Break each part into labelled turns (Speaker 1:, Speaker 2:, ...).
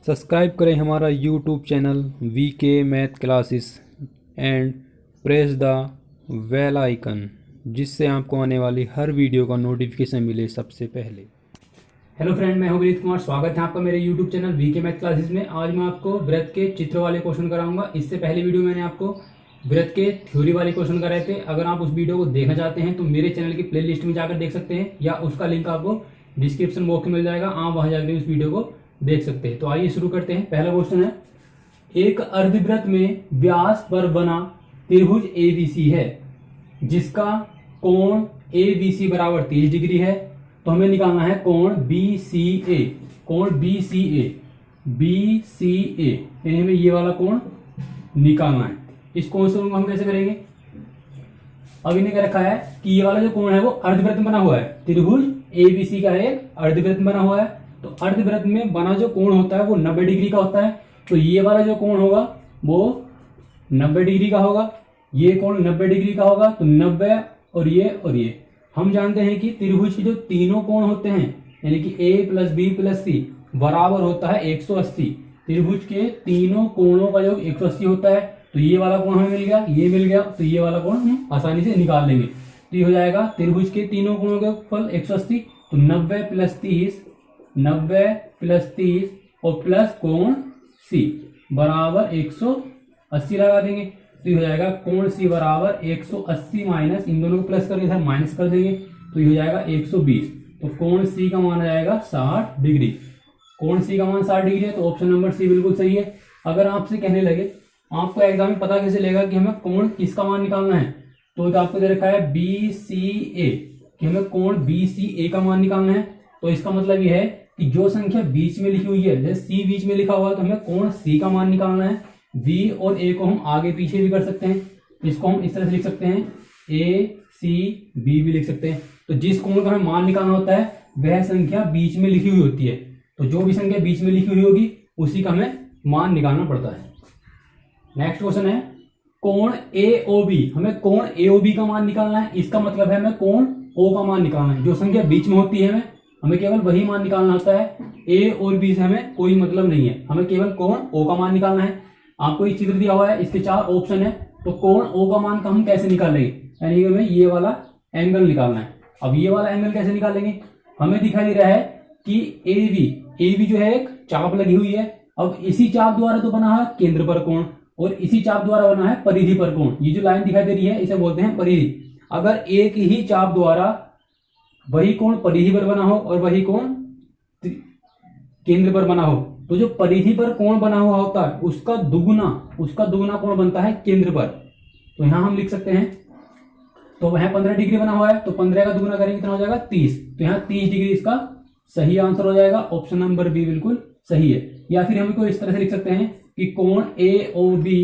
Speaker 1: Subscribe करें हमारा YouTube channel VK math classes and press the bell icon, जिससे आपको आने वाली हर वीडियो का नोटिफिकेशन मिले सबसे पहले।
Speaker 2: हेलो फ्रेंड, मैं हूं विनीत कुमार। स्वागत है आपका मेरे YouTube channel VK math classes में। आज मैं आपको वृत्त के चित्र वाले क्वेश्चन कराऊंगा। इससे पहले वीडियो मैंने आपको वृत्त के थ्योरी वाले क्वेश्चन कराए थे। अगर आप उस वीडियो को देखना चाहते हैं तो मेरे चैनल की प्लेलिस्ट में जाकर देख सकते हैं, या उसका लिंक आपको डिस्क्रिप्शन बॉक्स में मिल जाएगा। आप वहां जाकर उस वीडियो को देख सकते हैं। तो आइए शुरू करते हैं। पहला क्वेश्चन है, एक अर्धवृत्त में व्यास पर बना त्रिभुज एबीसी है जिसका कोण एबीसी बराबर 30 डिग्री है। तो हमें निकालना है कोण बीसीए। कोण बीसीए यानी हमें ये वाला कोण निकालना है। इस कोण से हम कैसे करेंगे? अब इन्हें क्या रखा है कि ये वाला जो कोण है वो अर्धवृत्त में बना हुआ है। त्रिभुज एबीसी का एक अर्धवृत्त बना हुआ है। तो अर्धवृत्त में बना जो कोण होता है वो 90 डिग्री का होता है। तो ये वाला जो कोण होगा वो 90 डिग्री का होगा। ये कोण 90 डिग्री का होगा। तो 90 और ये हम जानते हैं कि त्रिभुज के जो तीनों कोण होते हैं, यानी कि ए प्लस बी प्लस सी बराबर होता है 180। त्रिभुज के तीनों कोणों का योग 180 होता है। तो ये वाला कोण हमें मिल गया, ये मिल गया। तो ये वाला कोण हम आसानी से निकाल लेंगे। तो ये हो जाएगा त्रिभुज के तीनों कोणों का फल 180। तो 90 प्लस 30 और प्लस कोण सी बराबर 180 लगा देंगे। तो ये हो जाएगा कोण सी बराबर 180 माइनस, इन दोनों को प्लस करके इधर माइनस कर देंगे। तो ये हो जाएगा 120। तो कोण सी का मान आ जाएगा 60 डिग्री। कोण सी का मान 60 डिग्री है। तो ऑप्शन नंबर सी बिल्कुल सही है। अगर आपसे कहने लगे आपको एग्जाम में पता कैसे लेगा कि हमें कोण किसका मान निकालना है, तो आपको दे रखा है BCA कि हमें कोण BCA का मान निकालना है। तो इसका मतलब यह है कि जो संख्या बीच में लिखी हुई है, जैसे सी बीच में लिखा हुआ है, तो हमें कोण सी का मान निकालना है। बी और ए को हम आगे पीछे भी कर सकते हैं। इसको हम इस तरह से लिख सकते हैं, ACB भी लिख सकते हैं। तो जिस कोण का हमें मान निकालना होता है वह संख्या बीच में लिखी हुई होती है। तो जो भी संख्या बीच में लिखी हुई होगी उसी का हमें मान निकालना पड़ता है। नेक्स्ट क्वेश्चन है, कोण AOB। हमें कोण AOB का मान निकालना है। इसका मतलब है हमें कोण O का मान निकालना है। जो संख्या बीच में होती है हमें केवल वही मान निकालना होता है। A और B से हमें कोई मतलब नहीं है। हमें केवल कोण O का मान निकालना है। आपको एक चित्र दिया हुआ है, इसके 4 ऑप्शन है। तो कोण O का मान का हम कैसे निकालेंगे? यानी हमें ये वाला एंगल निकालना है। अब ये वाला एंगल कैसे निकालेंगे? हमें दिखाई दे रहा है कि AB जो है एक चाप लगी हुई है। अब इसी चाप द्वारा तो बना है केंद्र पर कोण, और इसी चाप द्वारा बना है परिधि पर कोण। ये जो लाइन दिखाई दे रही है इसे बोलते हैं परिधि। अगर एक ही चाप द्वारा वही कोण परिधि पर बना हो और वही कोण केंद्र पर बना हो, तो जो परिधि पर कोण बना हुआ होता है उसका दुगुना कोण बनता है केंद्र पर। तो यहां हम लिख सकते हैं, तो वह 15 डिग्री बना हुआ है, तो 15 का दुगुना करेंगे कितना हो जाएगा 30। तो यहाँ 30 डिग्री इसका सही आंसर हो जाएगा। ऑप्शन नंबर बी बिल्कुल सही है। या फिर हम इसको इस तरह से लिख सकते हैं कि कोण AOB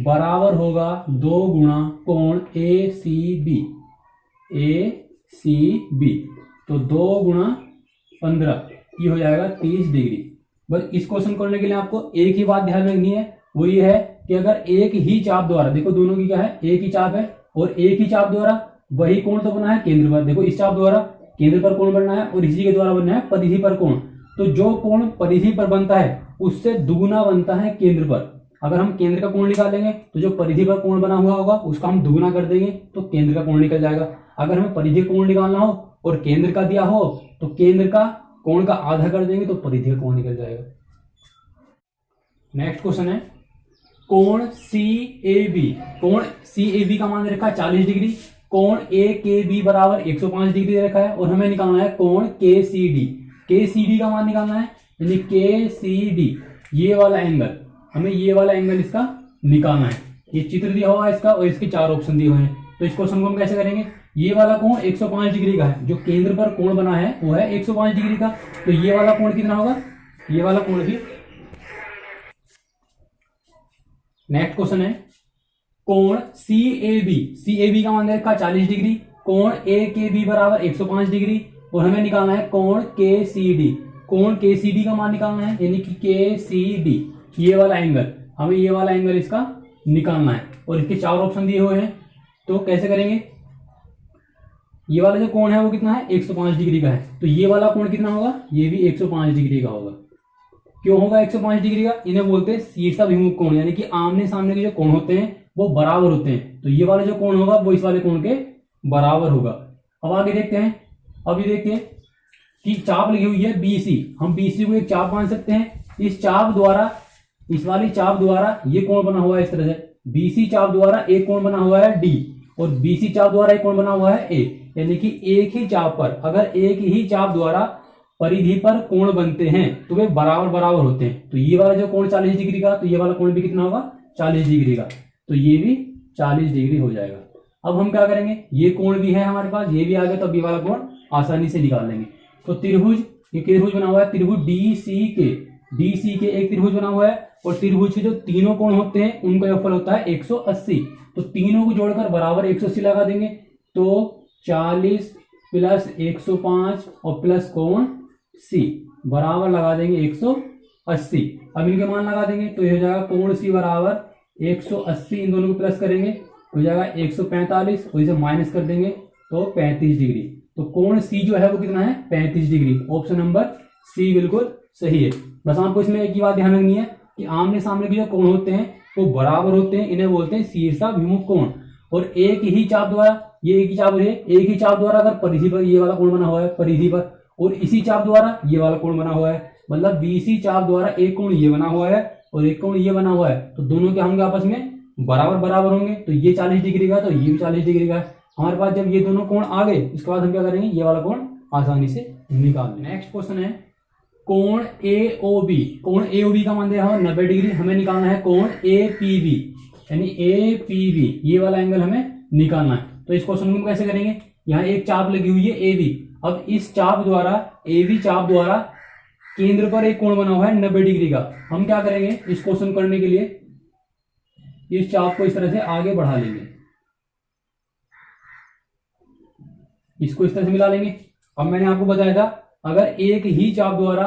Speaker 2: बराबर होगा 2 गुणा कोण ACB। तो 2 गुणा 15 ये हो जाएगा 30 डिग्री। बस इस क्वेश्चन करने के लिए आपको एक ही बात ध्यान में रखनी है, वो ये है कि अगर एक ही चाप द्वारा, देखो दोनों की क्या है, एक ही चाप है, और एक ही चाप द्वारा वही कोण तो बना है केंद्र पर। देखो इस चाप द्वारा केंद्र पर कोण बनना है और इसी के द्वारा बनना है परिधि पर कोण। तो जो कोण परिधि पर बनता है उससे दुगुना बनता है केंद्र पर। अगर हम केंद्र का कोण निकालेंगे तो जो परिधि पर कोण बना हुआ होगा उसका हम दुगुना कर देंगे तो केंद्र का कोण निकल जाएगा। अगर हमें परिधि कोण निकालना हो और केंद्र का दिया हो तो केंद्र का कोण का आधा कर देंगे तो परिधि का कोण निकल जाएगा। नेक्स्ट क्वेश्चन है, कोण CAB का मान रखा है 40 डिग्री। कोण AKB बराबर 105 डिग्री रखा है, और हमें निकालना है कोण KCD का मान निकालना है। यानी KCD ये वाला एंगल, हमें ये वाला एंगल इसका निकालना है। ये चित्र दिया हुआ है इसका, और इसके 4 ऑप्शन दिए हुए हैं। तो इस क्वेश्चन को हम कैसे करेंगे? ये वाला कोण 105 डिग्री का है, जो केंद्र पर कोण बना है वो है 105 डिग्री का। तो ये वाला कोण कितना होगा? ये वाला कोण भी। नेक्स्ट क्वेश्चन है, कोण CAB का मान रखा 40 डिग्री। कोण AKB बराबर 105 डिग्री, और हमें निकालना है कोण KCD। कोण KCD का मान निकालना है, यानी कि KCD ये वाला एंगल, हमें ये वाला एंगल इसका निकालना है। और इसके 4 ऑप्शन दिए हुए हैं। तो कैसे करेंगे? ये वाला जो कोण है वो कितना है 105 डिग्री का है, तो ये वाला कोण कितना होगा, ये भी 105 डिग्री का होगा। क्यों होगा 105 डिग्री का, इन्हें बोलते हैं शीर्षाभिमुख कोण, यानी कि आमने सामने के जो कोण होते हैं वो बराबर होते हैं, तो ये वाला जो कोण होगा वो इस वाले कोण के बराबर होगा। अब आगे देखते हैं, अभी देखिए कि चाप लगी हुई है BC, हम BC को एक चाप मान सकते हैं, इस चाप द्वारा, इस वाली चाप द्वारा ये कोण बना हुआ है इस तरह से, BC चाप द्वारा एक कोण बना हुआ है D, और BC चाप द्वारा एक कोण बना हुआ है A, यानी कि एक ही चाप पर, अगर एक ही चाप द्वारा परिधि पर कोण बनते हैं तो वे बराबर बराबर होते हैं। तो ये वाला जो कोण 40 डिग्री का, तो ये वाला कोण भी कितना होगा 40 डिग्री का, तो ये भी 40 डिग्री हो जाएगा। अब हम क्या करेंगे, ये कोण भी है हमारे पास, ये भी आ गया, तो अब ये वाला कोण आसानी से निकाल लेंगे। तो त्रिभुज, ये त्रिभुज बना हुआ है, त्रिभुज DC के एक त्रिभुज बना हुआ है, और त्रिभुज के जो तीनों कोण होते हैं उनका योगफल होता है 180, तो तीनों को जोड़कर बराबर 180 लगा देंगे, तो 40 प्लस 105 और प्लस कोण C बराबर लगा देंगे 180। अब इनके मान लगा देंगे, तो ये हो जाएगा कोण C बराबर 180, इन दोनों को प्लस करेंगे हो जाएगा 145, और इसे माइनस कर देंगे तो 35 डिग्री। तो कोण C जो है वो कितना है 35 डिग्री। ऑप्शन नंबर C बिल्कुल सही है। बस आपको इसमें एक ही बात ध्यान रखनी है कि आमने सामने के जो कोण होते हैं वो बराबर होते हैं, इन्हें बोलते हैं शीर्षाभिमुख कोण। और एक ही चाप द्वारा, ये एक ही चाप है, एक ही चाप द्वारा अगर परिधि पर ये वाला कोण बना हुआ है परिधि पर, और इसी चाप द्वारा ये वाला कोण बना हुआ है, मतलब BC चाप द्वारा एक कोण ये बना हुआ है और एक कोण ये बना हुआ है, तो दोनों क्या होंगे आपस में बराबर बराबर होंगे। तो ये 40 डिग्री का, तो ये भी 40 डिग्री का है। हमारे पास जब ये दोनों कोण आ गए, इसके बाद हम क्या करेंगे, ये वाला कोण आसानी से निकाल लेंगे। नेक्स्ट क्वेश्चन है कोण AOB। कोण AOB का मान दिया है 90 डिग्री, हमें निकालना है कोण APB, यानी APB ये वाला एंगल हमें निकालना है। तो इस क्वेश्चन को कैसे करेंगे, यहाँ एक चाप लगी हुई है AB, अब इस चाप द्वारा, AB चाप द्वारा केंद्र पर एक कोण बना हुआ है 90 डिग्री का। हम क्या करेंगे, इस क्वेश्चन करने के लिए इस चाप को इस तरह से आगे बढ़ा लेंगे, इसको इस तरह से मिला लेंगे। अब मैंने आपको बताया था अगर एक ही चाप द्वारा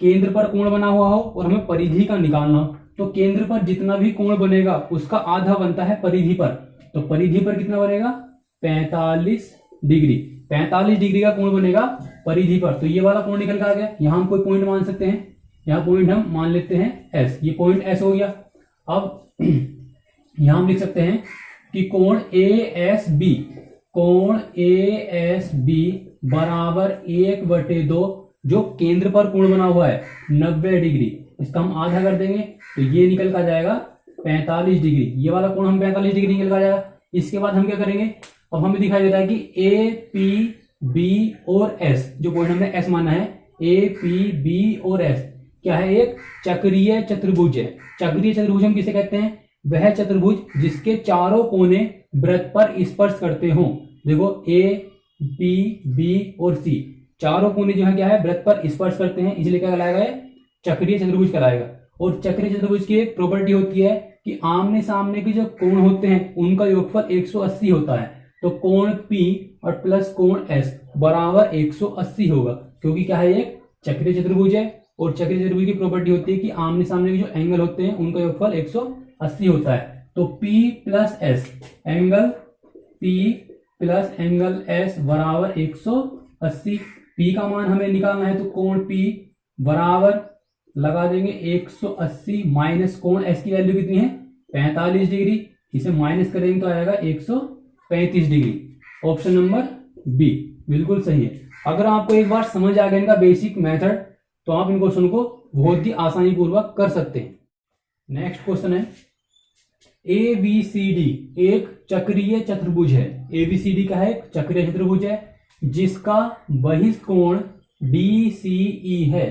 Speaker 2: केंद्र पर कोण बना हुआ हो और हमें परिधि का निकालना हो, तो केंद्र पर जितना भी कोण बनेगा उसका आधा बनता है परिधि पर, तो परिधि पर कितना बनेगा 45 डिग्री। 45 डिग्री का कोण बनेगा परिधि पर, तो ये वाला कोण निकल कर आ गया। यहां हम कोई पॉइंट मान सकते हैं, यहाँ पॉइंट हम मान लेते हैं S, ये पॉइंट S हो गया। अब यहां हम लिख सकते हैं कि कोण ASB, कोण ASB बराबर 1/2 जो केंद्र पर कोण बना हुआ है 90 डिग्री, इसका हम आधा कर देंगे तो ये निकल कर जाएगा 45 डिग्री। ये वाला कोण हम 45 डिग्री निकल कर जाएगा। इसके बाद हम क्या करेंगे, अब हमें दिखाई देता है कि APB और S, जो पॉइंट हमने S माना है, APB और S क्या है, एक चक्रीय चतुर्भुज है। चक्रीय चतुर्भुज हम किसे कहते हैं, वह चतुर्भुज जिसके चारों कोने वृत्त पर स्पर्श करते हों। देखो A, B, B और C चारों कोने जो है क्या है वृत्त पर स्पर्श करते हैं, इसलिए क्या कहलाएगा, चक्रीय चतुर्भुज कहलाएगा। और चक्रीय चतुर्भुज की एक प्रॉपर्टी होती है कि आमने सामने के जो कोण होते हैं उनका योगफल 180 होता है। तो कोण P और प्लस कोण S बराबर 180 होगा, क्योंकि क्या है एक चक्रीय चतुर्भुज है, और चक्रीय चतुर्भुज की प्रॉपर्टी होती है कि आमने सामने के जो एंगल होते हैं उनका योगफल 180 होता है। तो P plus S, angle P plus angle S बराबर 180। P का मान हमें निकालना है, तो कोण P बराबर लगा देंगे 180 माइनस कोण S की वैल्यू कितनी है 45 डिग्री, इसे माइनस करेंगे तो आएगा 135 डिग्री। ऑप्शन नंबर बी बिल्कुल सही है। अगर आपको एक बार समझ आ गया इनका बेसिक मेथड, तो आप इन क्वेश्चन को बहुत ही आसानी पूर्वक कर सकते हैं। नेक्स्ट क्वेश्चन है ABCD एक चक्रीय चतुर्भुज है। ABCD का है एक चक्रीय चतुर्भुज है जिसका बहिष्ठ कोण DCE है।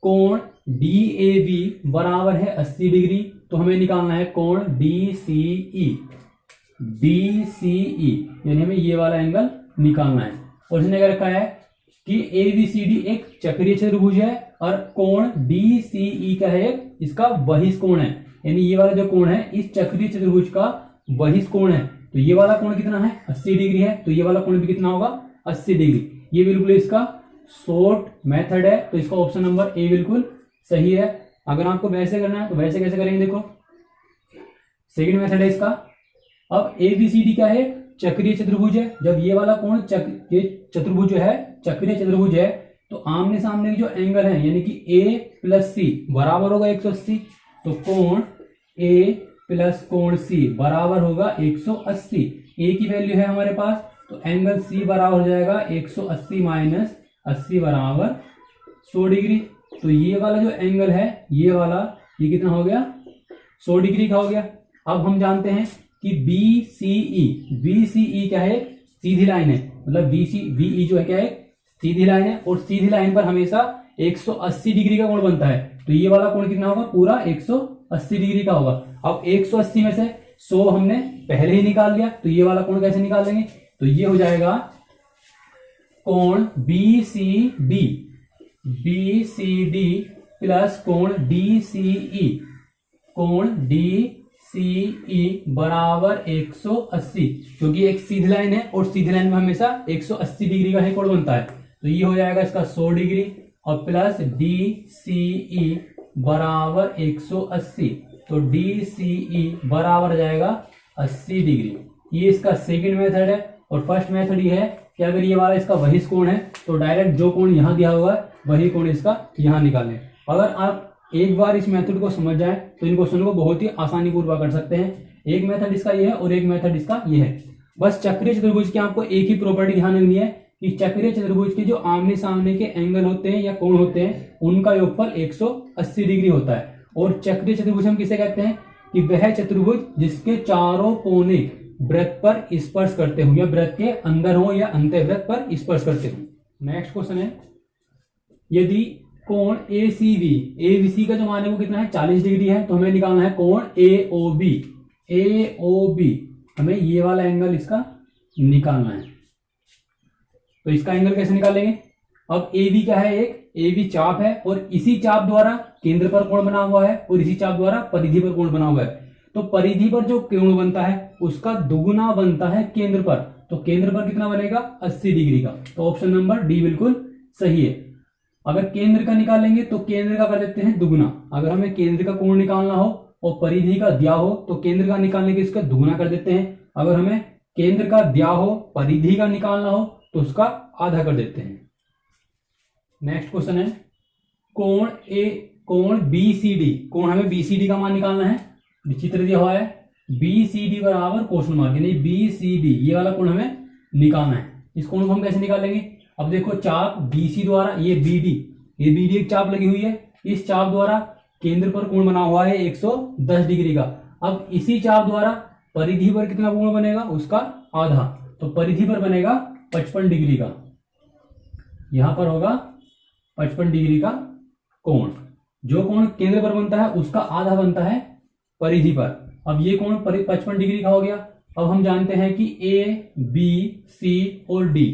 Speaker 2: कोण DAB बराबर है 80 डिग्री, तो हमें निकालना है कोण DCE। DCE यानी हमें ये वाला एंगल निकालना है। और इसने क्या रखा है कि ABCD एक चक्रीय चतुर्भुज है और कोण DCE का है एक इसका बहिष्ठ कोण है, यानी ये वाला जो कोण है इस चक्रीय चतुर्भुज का बहिष्ठ कोण है। तो ये वाला कोण कितना है 80 डिग्री है, तो ये वाला कोण भी कितना होगा 80 डिग्री। ये बिल्कुल इसका शॉर्ट मेथड है, तो इसका ऑप्शन नंबर ए बिल्कुल सही है। अगर आपको वैसे करना है तो वैसे कैसे करेंगे, देखो सेकंड मेथड है इसका। अब ABCD का है चक्रीय चतुर्भुज है, जब ये वाला कोण ये चतुर्भुज जो है चक्रीय चतुर्भुज है, तो आमने सामने के जो एंगल है यानी कि ए प्लस सी बराबर होगा 180। तो कोण ए प्लस कोण सी बराबर होगा 180। ए की वैल्यू है हमारे पास, तो एंगल सी बराबर हो जाएगा 180 माइनस 80 बराबर 100 डिग्री। तो ये वाला जो एंगल है ये वाला ये कितना हो गया 100 डिग्री का हो गया। अब हम जानते हैं कि BCE क्या है, सीधी लाइन है, मतलब VE जो है क्या है सीधी लाइन है, और सीधी लाइन पर हमेशा 180 डिग्री का कोण बनता है। तो ये वाला कोण कितना होगा, पूरा 180 डिग्री का होगा। अब 180 में से 100 हमने पहले ही निकाल लिया, तो ये वाला कोण कैसे निकालेंगे, तो ये हो जाएगा कोण BCD प्लस कोण DCE, कोण DCE बराबर 180, क्योंकि एक सीधी लाइन है और सीधी लाइन में हमेशा 180 डिग्री का ही कोण बनता है। तो ये हो जाएगा इसका 100 डिग्री और प्लस DCE बराबर 180, तो DCE बराबर हो जाएगा 80 डिग्री। ये इसका सेकंड मेथड है। और फर्स्ट मेथड ये है कि अगर ये वाला इसका वही कोण है तो डायरेक्ट जो कोण यहाँ दिया हुआ है वही कोण इसका यहाँ निकालें। अगर आप एक बार इस मेथड को समझ जाए तो इन क्वेश्चन को बहुत ही आसानी पूर्वक कर सकते हैं। एक मेथड इसका ये है और एक मेथड इसका ये है। बस चक्रीय चतुर्भुज की आपको एक ही प्रॉपर्टी ध्यान रखनी है कि चक्रीय चतुर्भुज के जो आमने सामने के एंगल होते हैं या कोण होते हैं उनका योगफल 180 डिग्री होता है। और चक्रीय चतुर्भुज हम किसे कहते हैं कि वह चतुर्भुज जिसके चारों कोने वृत्त पर स्पर्श करते हो, या वृत्त के अंदर हो या अंतःवृत्त पर स्पर्श करते हो। नेक्स्ट क्वेश्चन है, यदि कोण ABC का जो मान है वो कितना है 40 डिग्री है, तो हमें निकालना है कोण AOB, हमें ये वाला एंगल इसका निकालना है। तो इसका एंगल कैसे निकालेंगे, अब AB क्या है, एक AB चाप है और इसी चाप द्वारा केंद्र पर कोण बना हुआ है और इसी चाप द्वारा परिधि पर कोण बना हुआ है। तो परिधि पर जो कोण बनता है उसका दुगुना बनता है केंद्र पर, तो केंद्र पर कितना बनेगा 80 डिग्री का। तो ऑप्शन नंबर डी बिल्कुल सही है। अगर केंद्र का निकालेंगे तो केंद्र का कर देते हैं दुगुना। अगर हमें केंद्र का कोण निकालना हो और परिधि का दिया हो तो केंद्र का निकालने के इसका दुगुना कर देते हैं। अगर हमें केंद्र का दिया हो परिधि का निकालना हो तो उसका आधा कर देते हैं। नेक्स्ट क्वेश्चन है, कोण BCD, कोण हमें BCD का मान निकालना है। चित्र दिया हुआ है BCD बराबर क्वेश्चन मार्क, यानी BCD ये वाला कोण हमें निकालना है। इस कोण को हम कैसे निकालेंगे, अब देखो चाप BC द्वारा ये BD एक चाप लगी हुई है, इस चाप द्वारा केंद्र पर कोण बना हुआ है 110 डिग्री का। अब इसी चाप द्वारा परिधि पर कितना कोण बनेगा, उसका आधा, तो परिधि पर बनेगा 55 डिग्री का। यहां पर होगा 55 डिग्री का कोण। जो कोण केंद्र पर बनता है उसका आधा बनता है परिधि पर। अब ये कोण 55 डिग्री का हो गया। अब हम जानते हैं कि ABC और D,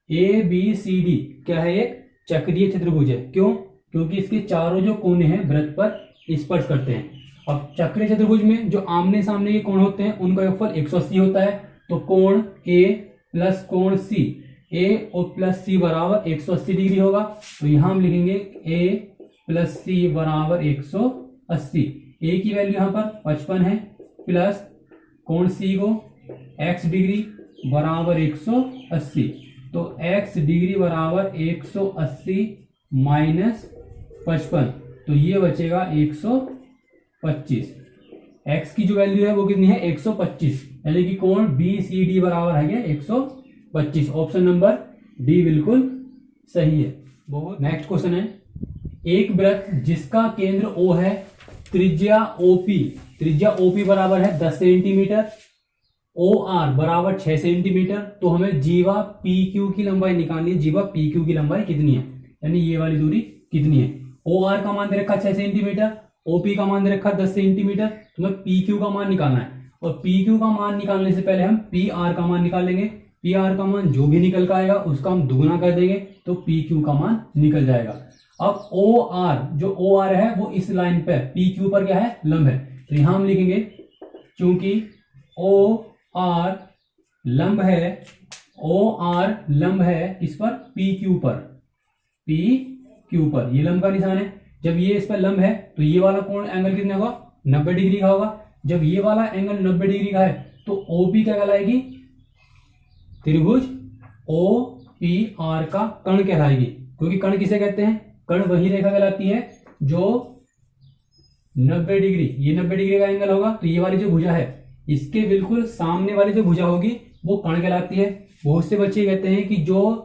Speaker 2: ABCD क्या है, एक चक्रीय चतुर्भुज है। क्यों, क्योंकि इसके चारों जो कोने हैं वृत्त पर स्पर्श करते हैं। अब चक्रीय चतुर्भुज में जो आमने सामने के कोण होते हैं उनका योगफल 180 होता है। तो कोण A प्लस कोण C, A और प्लस C बराबर 180 डिग्री होगा। तो यहां हम लिखेंगे A प्लस C बराबर 180। A की वैल्यू यहां पर 55 है, प्लस कोण C को x डिग्री बराबर 180, तो x डिग्री बराबर 180 माइनस 55, तो ये बचेगा 125। x की जो वैल्यू है वो कितनी है 125, यानी कि कोण BCD बराबर है 125। ऑप्शन नंबर डी बिल्कुल सही है। बहुत नेक्स्ट क्वेश्चन है, एक वृत्त जिसका केंद्र O है, त्रिज्या OP बराबर है 10 सेंटीमीटर, OR बराबर 6 सेंटीमीटर। तो हमें जीवा PQ की लंबाई निकालनी है। जीवा PQ की लंबाई कितनी है, यानी ये वाली दूरी कितनी है। OR का मान दे रखा 6 सेंटीमीटर, OP का मान दे रखा 10 सेंटीमीटर। तो हमें PQ का मान निकालना है और PQ का मान निकालने से पहले हम PR का मान निकालेंगे। PR का मान जो भी निकल का आएगा उसका हम दुगुना कर देंगे तो PQ का मान निकल जाएगा। अब OR, जो OR है वो इस लाइन पर PQ पर क्या है, लंब है। तो यहां हम लिखेंगे चूंकि OR लंब है, OR लंब है इस पर PQ पर, ये लंब का निशान है। जब ये इस पर लंब है तो ये वाला कोण एंगल कितना होगा 90 डिग्री का होगा। जब ये वाला एंगल 90 डिग्री का है तो OP क्या कहलाएगी, त्रिभुज ओ पी आर का कर्ण कहलाएगी। क्योंकि कर्ण किसे कहते हैं? कर्ण वही रेखा कहलाती है जो 90 डिग्री, ये 90 डिग्री का एंगल होगा, तो ये वाली जो भुजा है इसके बिल्कुल सामने वाली जो भुजा होगी वो कर्ण कहलाती है। बहुत से बच्चे कहते हैं कि जो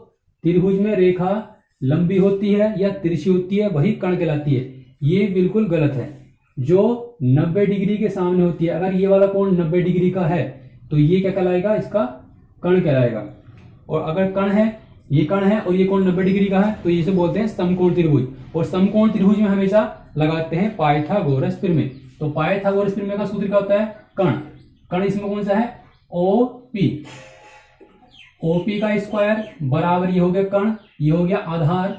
Speaker 2: त्रिभुज में रेखा लंबी होती है या तिरछी होती है वही कर्ण कहलाती है। ये बिल्कुल गलत है। जो 90 डिग्री के सामने होती है, अगर ये वाला कोण 90 डिग्री का है तो ये क्या कहलाएगा? इसका कर्ण कहलाएगा। और अगर कर्ण है, ये कर्ण है और ये कोण 90 डिग्री का है तो ये से बोलते हैं समकोण त्रिभुज। और समकोण त्रिभुज में हमेशा लगाते हैं पाइथागोरस प्रमेय। तो पाइथागोरस प्रमेय का सूत्र क्या होता है? कर्ण। कर्ण इसमें कौन सा है? ओपी। ओपी का स्क्वायर बराबर ये हो गया कर्ण, ये हो गया आधार,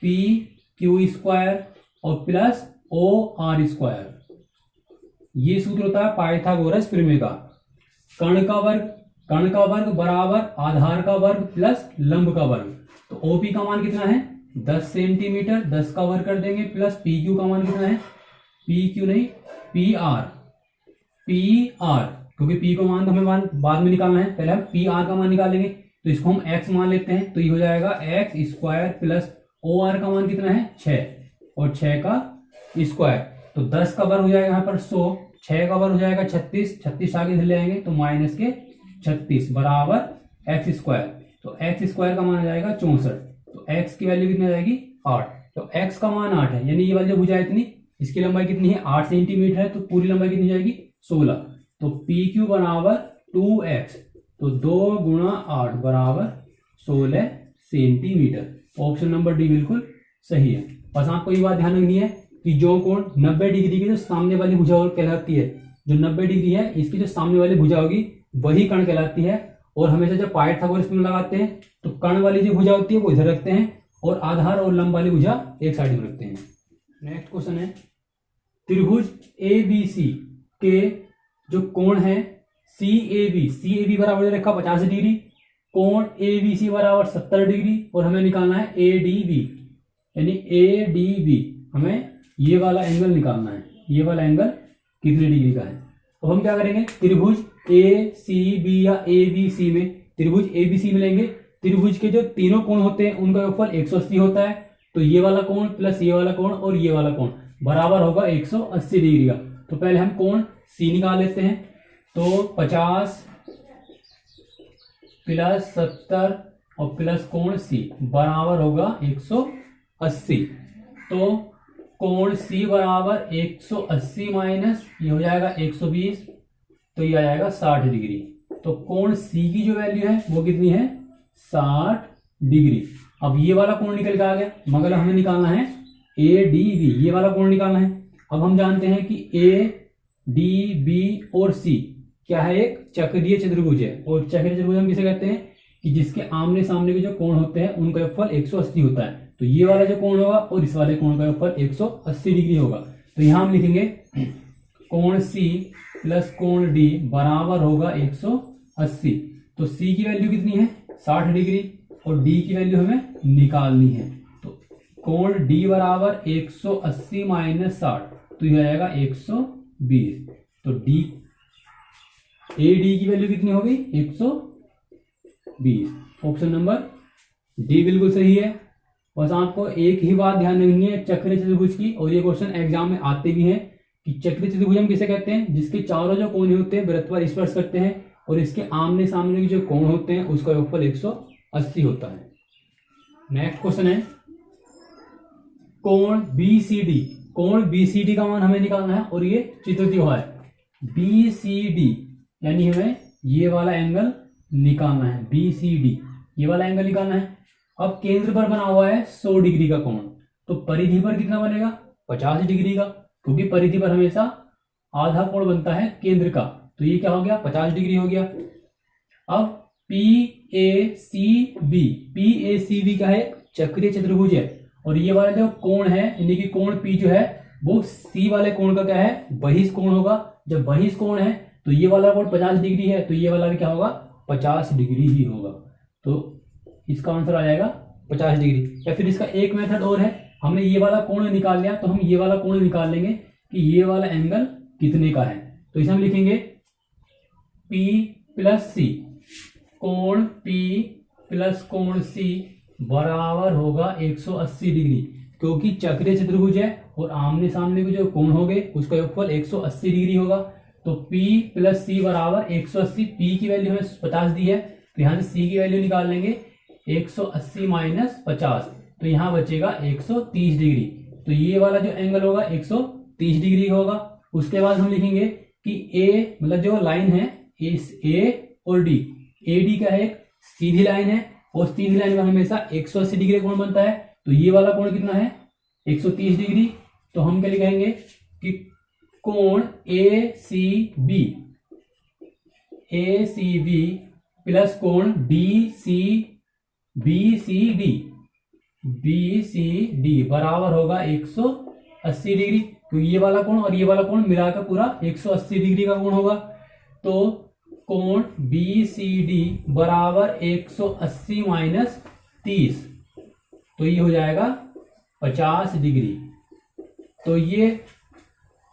Speaker 2: पी क्यू स्क्वायर और प्लस ओ आर स्क्वायर। ये सूत्र होता है पाइथागोरस प्रमेय का। कर्ण का वर्ग बराबर आधार का वर्ग प्लस लंब का वर्ग। तो ओपी का मान कितना है? 10 सेंटीमीटर, 10 का वर्ग कर देंगे, प्लस पी क्यू का मान कितना है? पी क्यू नहीं, पी आर। क्योंकि पी को मान तो हमें बाद में निकालना है, पहले हम पी आर का मान निकालेंगे। तो इसको हम एक्स मान लेते हैं, तो ये हो जाएगा x square plus O R का मान कितना है? 6 और 6 का स्क्वायर। तो 10 का वर्ग हो जाएगा यहाँ पर 100, 6 का वर्ग हो जाएगा 36, 36 आगे इधर ले आएंगे तो माइनस के 36 बराबर एक्स स्क्वायर। तो एक्स स्क्वायर का मान आ जाएगा 64। तो एक्स की वैल्यू कितनी आ जाएगी? 8। तो एक्स का मान 8 है, यानी ये वाली जो भुजा है इतनी, इसकी लंबाई कितनी है? 8 सेंटीमीटर है, तो पूरी लंबाई कितनी जाएगी? 16। तो पी क्यू बराबर 2x, तो 2 गुणा 8 बराबर 16 सेंटीमीटर। ऑप्शन नंबर डी बिल्कुल सही है। बस आपको ये बात ध्यान रखनी है कि जो कोण 90 डिग्री की जो सामने वाली भुजा कहलाती है, जो 90 डिग्री है इसकी जो सामने वाली भुजा होगी वही कर्ण कहलाती है। और हमेशा जब पाइथागोरस प्रमेय लगाते हैं तो कर्ण वाली जो भुजा होती है वो इधर रखते हैं और आधार और लंब वाली भुजा एक साइड में रखते हैं। नेक्स्ट क्वेश्चन है, त्रिभुज ए बी सी के जो कोण है सी ए बी बराबर रखा 50 डिग्री, कोण ए बी सी बराबर 70 डिग्री और हमें निकालना है ए डी बी, यानी ए डी बी हमें ये वाला एंगल निकालना है। ये वाला एंगल कितने डिग्री का है? तो हम क्या करेंगे? त्रिभुज ए सी बी या ए बी सी में त्रिभुज ए बी सी में लेंगे। त्रिभुज के जो तीनों कोण होते हैं उनका योगफल 180 होता है। तो ये वाला कोण प्लस ये वाला कोण और ये वाला कोण बराबर होगा 180 डिग्री का। तो पहले हम कोण सी निकाल लेते हैं। तो 50 प्लस 70 और प्लस कोण सी बराबर होगा 180। तो कोण सी बराबर 180 माइनस ये हो जाएगा 120, तो ये आ जाएगा 60 डिग्री। तो कोण सी की जो वैल्यू है वो कितनी है? 60 डिग्री। अब ये वाला कोण निकल के आ गया, मगर हमें निकालना है ए डी बी, ये वाला कोण निकालना है। अब हम जानते हैं कि ए डी बी और सी क्या है? एक चक्रीय चतुर्भुज है। और चक्रीय चतुर्भुज हम किसे कहते हैं? कि जिसके आमने सामने के जो कोण होते हैं उनका योगफल 180 होता है। तो ये वाला जो कोण होगा और इस वाले कोण का योगफल 180 डिग्री होगा। तो यहां हम लिखेंगे कोण सी प्लस कोण डी बराबर होगा 180। तो सी की वैल्यू कितनी है? 60 डिग्री और डी की वैल्यू हमें निकालनी है। तो कोण डी बराबर 180 माइनस 60, तो यह आएगा 120। तो डी ए डी की वैल्यू कितनी होगी? 120। ऑप्शन नंबर डी बिल्कुल सही है। बस आपको एक ही बात ध्यान रखनी है चक्रीय चतुर्भुज की, और ये क्वेश्चन एग्जाम में आते भी हैं कि चक्रीय चतुर्भुज हम किसे कहते हैं? जिसके चारों जो कोण होते हैं वृत्त पर स्पर्श करते हैं और इसके आमने सामने के जो कोण होते हैं उसका योगफल 180 होता है। नेक्स्ट क्वेश्चन है कोण बी सी डी। कोण बी सी डी का मान हमें निकालना है और ये चित्र दिया हुआ है बी सी डी, यानी हमें ये वाला एंगल निकालना है। बी सी डी ये वाला एंगल निकालना है। अब केंद्र पर बना हुआ है 100 डिग्री का कोण, तो परिधि पर कितना बनेगा? 50 डिग्री का, क्योंकि परिधि पर हमेशा आधा कोण बनता है केंद्र का। तो ये क्या हो गया? 50 डिग्री हो गया। अब पी ए सी बी का है चक्रीय चतुर्भुज है और ये वाला जो कोण है यानी कि कोण पी जो है वो सी वाले कोण का क्या है? बहिष कोण होगा। जब बहिष कोण है तो ये वाला कोण 50 डिग्री है, तो ये वाला भी क्या होगा? 50 डिग्री ही होगा। तो इसका आंसर आ जाएगा 50 डिग्री। या फिर इसका एक मेथड और है, हमने ये वाला कोण निकाल लिया तो हम ये वाला कोण निकाल लेंगे कि ये वाला एंगल कितने का है। तो इसे हम लिखेंगे P प्लस सी, कोण P प्लस कोण C बराबर होगा 180 डिग्री, क्योंकि चक्रीय चतुर्भुज है और आमने सामने के जो कोण हो गए उसका योगफल 180 डिग्री होगा। तो P प्लस C बराबर 180, P की वैल्यू हमें 50 दी है तो यहाँ से C की वैल्यू निकाल लेंगे 180 माइनस 50, तो यहाँ बचेगा 130 डिग्री। तो ये वाला जो एंगल होगा 130 डिग्री होगा। उसके बाद हम लिखेंगे कि A मतलब जो लाइन है इस A और D, AD का एक सीधी लाइन है और सीधी लाइन में हमेशा 180 डिग्री कोण बनता है। तो ये वाला कोण कितना है 130 डिग्री। तो हम क्या लिखेंगे कि कोण ACB प्लस कोण BCD बराबर होगा 180 डिग्री। तो ये वाला कोण और ये वाला कोण मिलाकर पूरा 180 डिग्री का कोण होगा। तो कोण BCD बराबर 180 माइनस 30, तो ये हो जाएगा 50 डिग्री। तो ये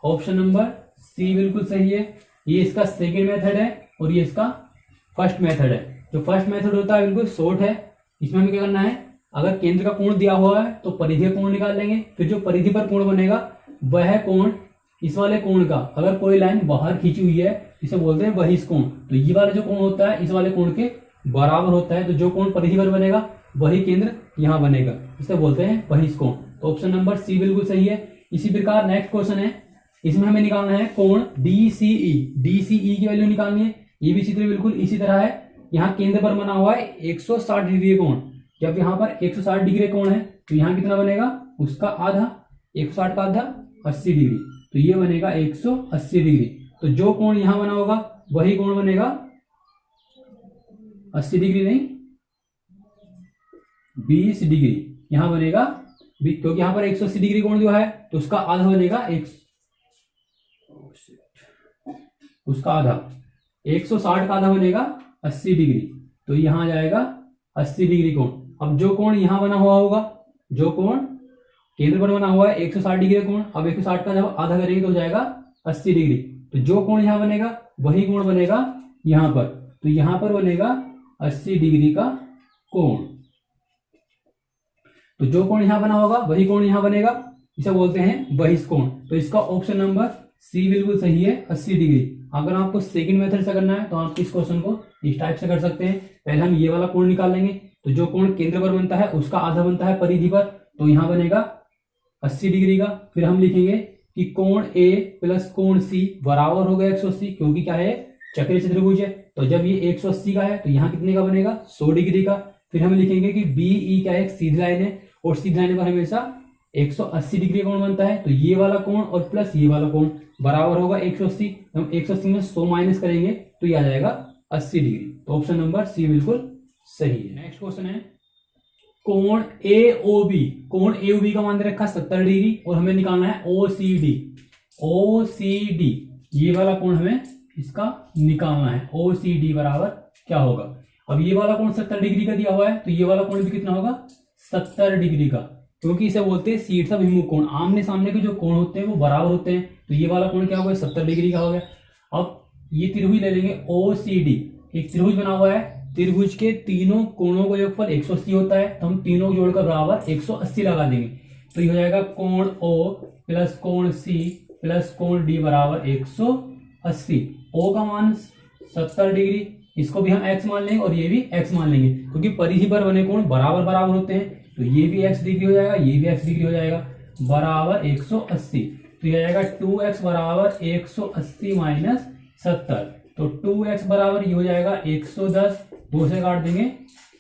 Speaker 2: ऑप्शन नंबर सी बिल्कुल सही है। ये इसका सेकेंड मेथड है और ये इसका फर्स्ट मेथड है। जो फर्स्ट मेथड होता है बिल्कुल शॉर्ट है। इसमें हमें क्या करना है, अगर केंद्र का कोण दिया हुआ है तो परिधि कोण निकाल लेंगे, फिर जो परिधि पर कोण बनेगा वह कोण इस वाले कोण का, अगर कोई लाइन बाहर खींची हुई है इसे बोलते हैं बहिष्कोण, तो ये वाला जो कोण होता है इस वाले कोण के बराबर होता है। तो जो कोण परिधि पर बनेगा वही केंद्र यहाँ बनेगा, इसे बोलते हैं बहिष्कोण। तो ऑप्शन नंबर सी बिल्कुल सही है। इसी प्रकार नेक्स्ट क्वेश्चन है, इसमें हमें निकालना है कोण DCE की वैल्यू निकालनी है। ये भी चित्र बिल्कुल इसी तरह है। यहाँ केंद्र पर बना हुआ है 160 डिग्री कोण। जब यहाँ पर 160 डिग्री कोण है तो यहाँ कितना बनेगा, उसका आधा, 160 का आधा 80 डिग्री, तो ये बनेगा 180 डिग्री। तो जो कोण यहाँ बना होगा वही कोण बनेगा 80 डिग्री नहीं 20 डिग्री यहाँ बनेगा, क्योंकि यहाँ पर 180 डिग्री कोण जो है तो उसका आधा बनेगा उसका आधा 160 का आधा बनेगा 80 डिग्री, तो यहाँ आ जाएगा 80 डिग्री कोण। अब जो कोण यहाँ बना हुआ होगा, जो कोण केंद्र पर बना हुआ है 160 डिग्री कोण, अब 160 का जब आधा करेंगे तो हो जाएगा 80 डिग्री। तो जो कोण यहाँ बनेगा वही कोण बनेगा यहाँ पर, तो यहाँ पर बनेगा 80 डिग्री का कोण। तो जो कोण यहाँ बना होगा वही कोण यहाँ बनेगा, इसे बोलते हैं बहिष्कोण। तो इसका ऑप्शन नंबर सी बिल्कुल सही है, 80 डिग्री। अगर आपको सेकंड मेथड से करना है तो आप इस क्वेश्चन को इस टाइप से कर सकते हैं। पहले हम ये वाला कोण निकाल लेंगे, तो जो कोण केंद्र पर बनता है उसका आधा बनता है परिधि पर, तो यहाँ बनेगा 80 डिग्री का। फिर हम लिखेंगे कि कोण A प्लस कोण C बराबर होगा 180, क्योंकि क्या है चक्रीय चतुर्भुज है। तो जब ये 180 का है तो यहाँ कितने का बनेगा 100 डिग्री का। फिर हम लिखेंगे कि BE का एक सीधी लाइन है और सीधी लाइन पर हमेशा 180 डिग्री कोण बनता है। तो ये वाला कोण और प्लस ये वाला कोण बराबर होगा 180। हम 180 में 100 माइनस करेंगे तो ये आ जाएगा 80 डिग्री। तो ऑप्शन नंबर सी बिल्कुल सही है। नेक्स्ट क्वेश्चन है कोण AOB का मान दे रखा 70 डिग्री और हमें निकालना है OCD। ये वाला कोण हमें इसका निकालना है। OCD बराबर क्या होगा, अब ये वाला कोण 70 डिग्री का दिया हुआ है तो ये वाला कोण भी कितना होगा 70 डिग्री का, क्योंकि इसे बोलते हैं शीर्षाभिमुख कोण। आमने सामने के जो कोण होते हैं वो बराबर होते हैं। तो ये वाला कोण क्या होगा 70 डिग्री का हो गया। अब ये त्रिभुज ले लेंगे OCD, एक त्रिभुज बना हुआ है। त्रिभुज के तीनों कोणों का योगफल 180 होता है, तो हम तीनों जोड़कर बराबर 180 लगा देंगे। तो ये हो जाएगा कोण O प्लस कोण C प्लस कोण D बराबर 180। O का मान 70 डिग्री, इसको भी हम x मान लेंगे और ये भी x मान लेंगे, क्योंकि परिधि पर बने कोण बराबर बराबर होते हैं। तो ये भी x डिग्री हो जाएगा, ये भी x डिग्री हो जाएगा, बराबर 180। तो ये आएगा 2x बराबर 180 माइनस 70। तो 2x बराबर ये हो जाएगा 110, 2 से काट देंगे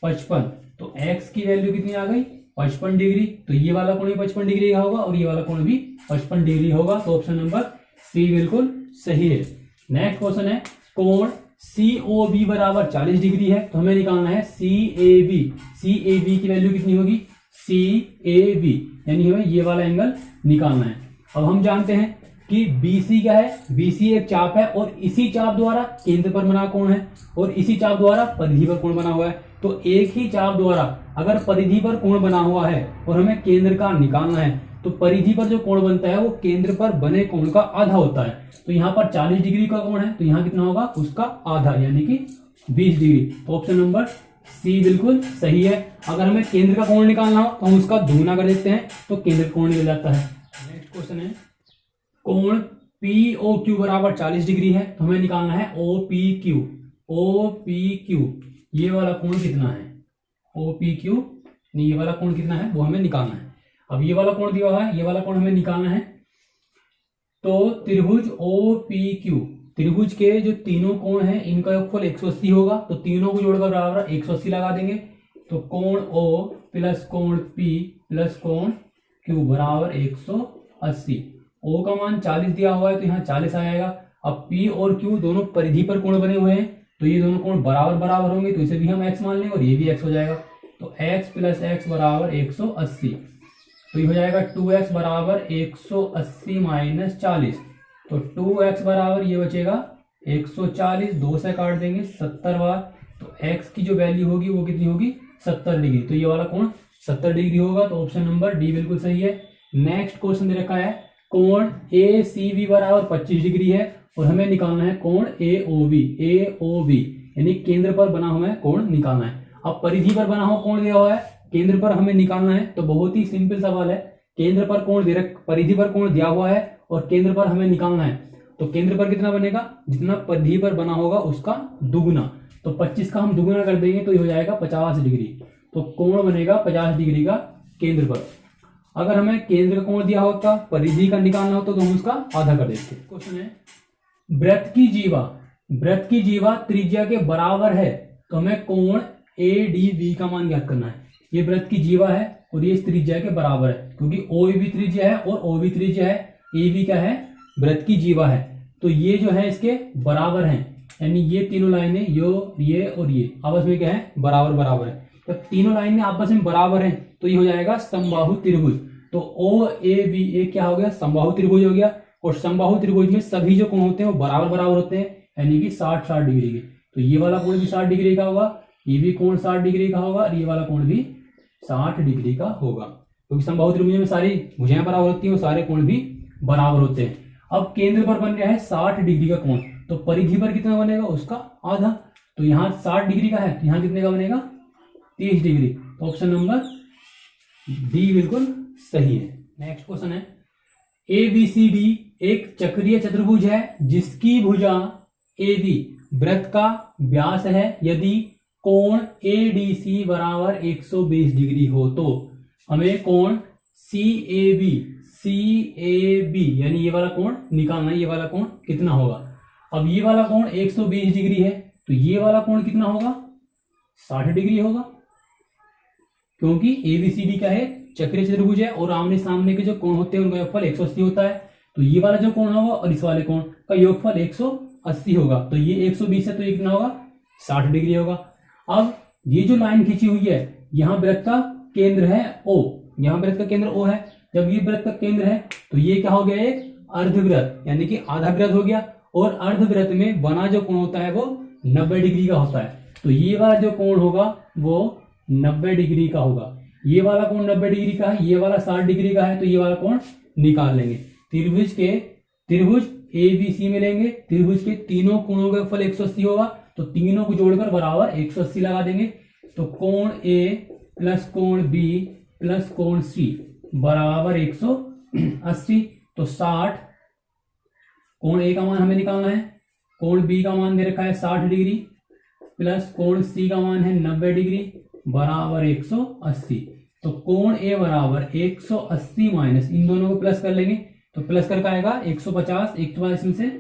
Speaker 2: 55। तो x की वैल्यू कितनी आ गई 55 डिग्री। तो ये वाला कोण भी 55 डिग्री का होगा और ये वाला कोण भी 55 डिग्री होगा। तो ऑप्शन नंबर सी बिल्कुल सही है। नेक्स्ट क्वेश्चन है कोण COB बराबर 40 डिग्री है, तो हमें निकालना है CAB की वैल्यू कितनी होगी CAB, यानी हमें ये वाला एंगल निकालना है। अब हम जानते हैं कि BC क्या है, BC एक चाप है और इसी चाप द्वारा केंद्र पर बना कोण है और इसी चाप द्वारा परिधि पर कोण बना हुआ है। तो एक ही चाप द्वारा अगर परिधि पर कोण बना हुआ है और हमें केंद्र का निकालना है, तो परिधि पर जो कोण बनता है वो केंद्र पर बने कोण का आधा होता है। तो यहाँ पर 40 डिग्री का कोण है, तो यहाँ कितना होगा उसका आधा, यानी कि 20 डिग्री। तो ऑप्शन नंबर सी बिल्कुल सही है। अगर हमें केंद्र का कोण निकालना हो तो हम उसका दुगुना कर देते हैं तो केंद्र का कोण निकल जाता है। नेक्स्ट क्वेश्चन है, कोण POQ बराबर 40 डिग्री है, तो हमें निकालना है OPQ। OPQ ये वाला कोण कितना है, OPQ नहीं, ये वाला कोण कितना है वो हमें निकालना है। अब ये वाला कोण दिया हुआ है, ये वाला कोण हमें निकालना है। तो त्रिभुज OPQ, त्रिभुज के जो तीनों कोण हैं इनका योगफल 180 होगा, तो तीनों को जोड़कर बराबर 180 लगा देंगे। तो कोण O प्लस कोण P प्लस कोण Q बराबर 180। O का मान 40 दिया हुआ है तो यहाँ 40 आ जाएगा। अब P और Q दोनों परिधि पर कोण बने हुए हैं, तो ये दोनों कोण बराबर बराबर होंगे, तो इसे भी हम x मान लेंगे और ये भी x हो जाएगा। तो x प्लस x बराबर 180, तो ये हो जाएगा 2x बराबर 180 माइनस 40। तो 2x बराबर ये बचेगा 140, 2 से काट देंगे 70 बार, तो x की जो वैल्यू होगी वो कितनी होगी 70 डिग्री। तो ये वाला कोण 70 डिग्री होगा, तो ऑप्शन नंबर डी बिल्कुल सही है। नेक्स्ट क्वेश्चन दे रखा है, कोण ACB बराबर 25 डिग्री है और हमें निकालना है कोण AOB यानी केंद्र पर बना हुआ है कोण निकालना है। अब परिधि पर बना हुआ कोण दिया हुआ है, केंद्र पर हमें निकालना है, तो बहुत ही सिंपल सवाल है। केंद्र पर कोण दे रख, परिधि पर कोण दिया हुआ है और केंद्र पर हमें निकालना है, तो केंद्र पर कितना बनेगा, जितना परिधि पर बना होगा उसका दुगुना। तो 25 का हम दुगुना कर देंगे तो ये हो जाएगा 50 डिग्री। तो कोण बनेगा 50 डिग्री का केंद्र पर। अगर हमें केंद्र का कोण दिया होता, परिधि का निकालना होता तो हम उसका आधा कर देते। क्वेश्चन है, वृत्त की जीवा त्रिज्या के बराबर है, तो हमें कोण ADB का मान ज्ञात करना है। ये वृत्त की जीवा है और ये इस त्रिज्या के बराबर है, क्योंकि OB त्रिज्या है और OB त्रिज्या है, AB क्या है वृत्त की जीवा है, तो ये जो है इसके बराबर हैं, यानी ये तीनों लाइनें ये और ये आपस में क्या है बराबर बराबर है। तो तीनों लाइनें आपस में बराबर हैं तो ये हो जाएगा समबाहु त्रिभुज। तो OABA क्या हो गया, समबाहु त्रिभुज हो गया। और समबाहु त्रिभुज में सभी जो कोण होते हैं वो बराबर बराबर होते हैं, यानी कि 60-60 डिग्री के। तो ये वाला कोण भी 60 डिग्री का होगा, ये भी कोण 60 डिग्री का होगा और ये वाला कोण भी 60 डिग्री का होगा, क्योंकि समबाहु त्रिभुज में सारी भुजाएं बराबर होती हैं और सारे कोण भी बराबर होते हैं। अब केंद्र पर बन रहा है 60 डिग्री का कोण, तो परिधि पर कितना बनेगा उसका आधा। तो यहाँ 60 डिग्री का है तो यहाँ कितने का बनेगा 30 डिग्री। तो ऑप्शन नंबर डी बिल्कुल सही है। नेक्स्ट क्वेश्चन है, ABCD एक चक्रीय चतुर्भुज है जिसकी भुजा AB वृत्त का व्यास है। यदि कोण ADC बराबर 120 डिग्री हो तो हमें कोण CAB यानी ये वाला कोण निकालना है। ये वाला कोण कितना होगा। अब ये वाला कोण 120 डिग्री है तो ये वाला कोण कितना होगा 60 डिग्री होगा, क्योंकि ABCD क्या है चक्रीय चतुर्भुज है और आमने सामने के जो कोण होते हैं उनका योगफल 180 होता है। तो ये वाला जो कोण होगा और इस वाले कोण का योगफल 180 होगा, तो ये 120 है तो ये कितना होगा 60 डिग्री होगा। अब ये जो लाइन खींची हुई है यहाँ वृत्त का केंद्र है O, यहाँ वृत्त का केंद्र O है। जब ये वृत्त का केंद्र है तो ये क्या हो गया एक अर्धवृत्त यानी कि आधा वृत्त हो गया, और अर्धवृत्त में बना जो कोण होता है वो 90 डिग्री का होता है। तो ये वाला जो कोण होगा वो 90 डिग्री का होगा। ये वाला कोण 90 डिग्री का है, ये वाला 60 डिग्री का है, तो ये वाला कोण निकाल लेंगे। त्रिभुज ABC में लेंगे, त्रिभुज के तीनों कोणों का फल 180 होगा, तो तीनों को जोड़कर बराबर 180 लगा देंगे। तो कोण A प्लस कोण B प्लस कोण C बराबर 180। तो 60, कोण A का मान हमें निकालना है, कोण B का मान दे रखा है 60 डिग्री प्लस कोण C का मान है 90 डिग्री बराबर 180। तो कोण A बराबर 180 माइनस इन दोनों को प्लस कर लेंगे, तो प्लस करके आएगा 150, 150 इसमें से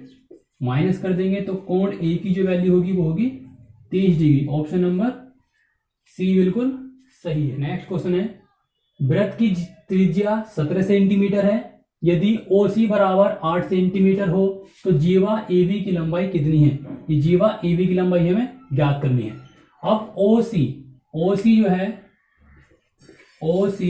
Speaker 2: माइनस कर देंगे, तो कोण A की जो वैल्यू होगी वो होगी 30 डिग्री। ऑप्शन नंबर सी बिल्कुल सही है। नेक्स्ट क्वेश्चन है, वृत्त की त्रिज्या 17 सेंटीमीटर है। यदि OC बराबर 8 सेंटीमीटर हो तो जीवा AB की लंबाई कितनी है। ये जीवा AB की लंबाई हमें ज्ञात करनी है। अब OC जो है OC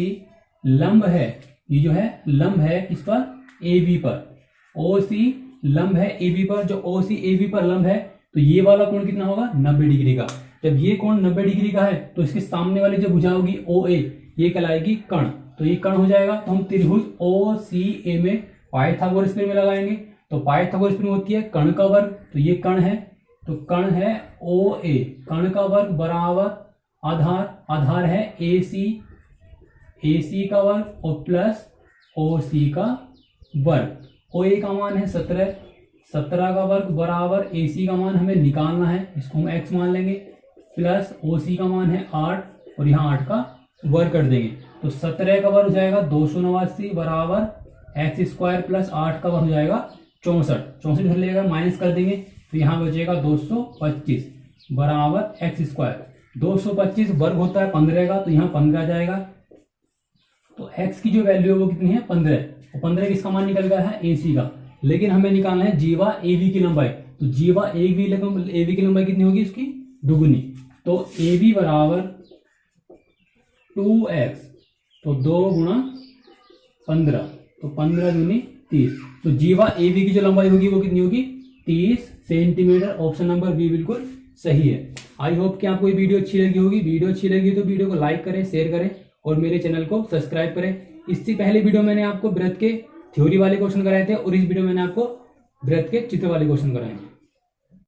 Speaker 2: लंब है, ये जो है लंब है किस पर AB पर। OC लंब है AB पर, जो OC AB पर लंब है तो ये वाला कोण कितना होगा 90 डिग्री का। जब ये कोण 90 डिग्री का है तो इसके सामने वाली जो भुजा होगी OA ये कहलाएगी कर्ण, तो ये कर्ण हो जाएगा। तो हम त्रिभुज OCA में पाइथागोरस प्रमेय लगाएंगे। तो पाइथागोरस प्रमेय होती है कर्ण का वर्ग, तो ये कर्ण है, तो कर्ण है ओ ए, कर्ण का वर्ग बराबर आधार, आधार है ए सी, ए सी का वर्ग और प्लस ओ सी का वर्ग। ओ ए का मान है 17, 17 का वर्ग बराबर ए सी का मान हमें निकालना है, इसको हम x मान लेंगे, प्लस ओ सी का मान है 8 और यहाँ 8 का वर्ग कर देंगे। तो 17 का वर्ग हो जाएगा 289 बराबर एक्स स्क्वायर प्लस 8 का वर्ग हो जाएगा 64, 64 इधर लेगा माइनस कर देंगे तो यहाँ बचेगा 225 बराबर एक्स स्क्वायर। 225 वर्ग होता है 15 का, तो यहाँ 15 आ जाएगा। तो x की जो वैल्यू है वो कितनी है 15, और 15 किसका मान निकल गया है AC का। लेकिन हमें निकालना है जीवा AB की लंबाई, तो जीवा AB की लंबाई कितनी होगी इसकी दुगुनी, तो AB बराबर 2x, तो 2 गुणा 15, तो 15 दूनी 30, तो जीवा AB की जो लंबाई होगी वो कितनी होगी 30 सेंटीमीटर। ऑप्शन नंबर बी बिल्कुल सही है। आई होप कि आपको ये वीडियो अच्छी लगी होगी। वीडियो अच्छी लगी तो वीडियो को लाइक करें, शेयर करें और मेरे चैनल को सब्सक्राइब करें। इससे पहले वीडियो मैंने आपको वृत्त के थ्योरी वाले क्वेश्चन कराए थे और इस वीडियो में मैंने आपको वृत्त के चित्र वाले क्वेश्चन कराए हैं।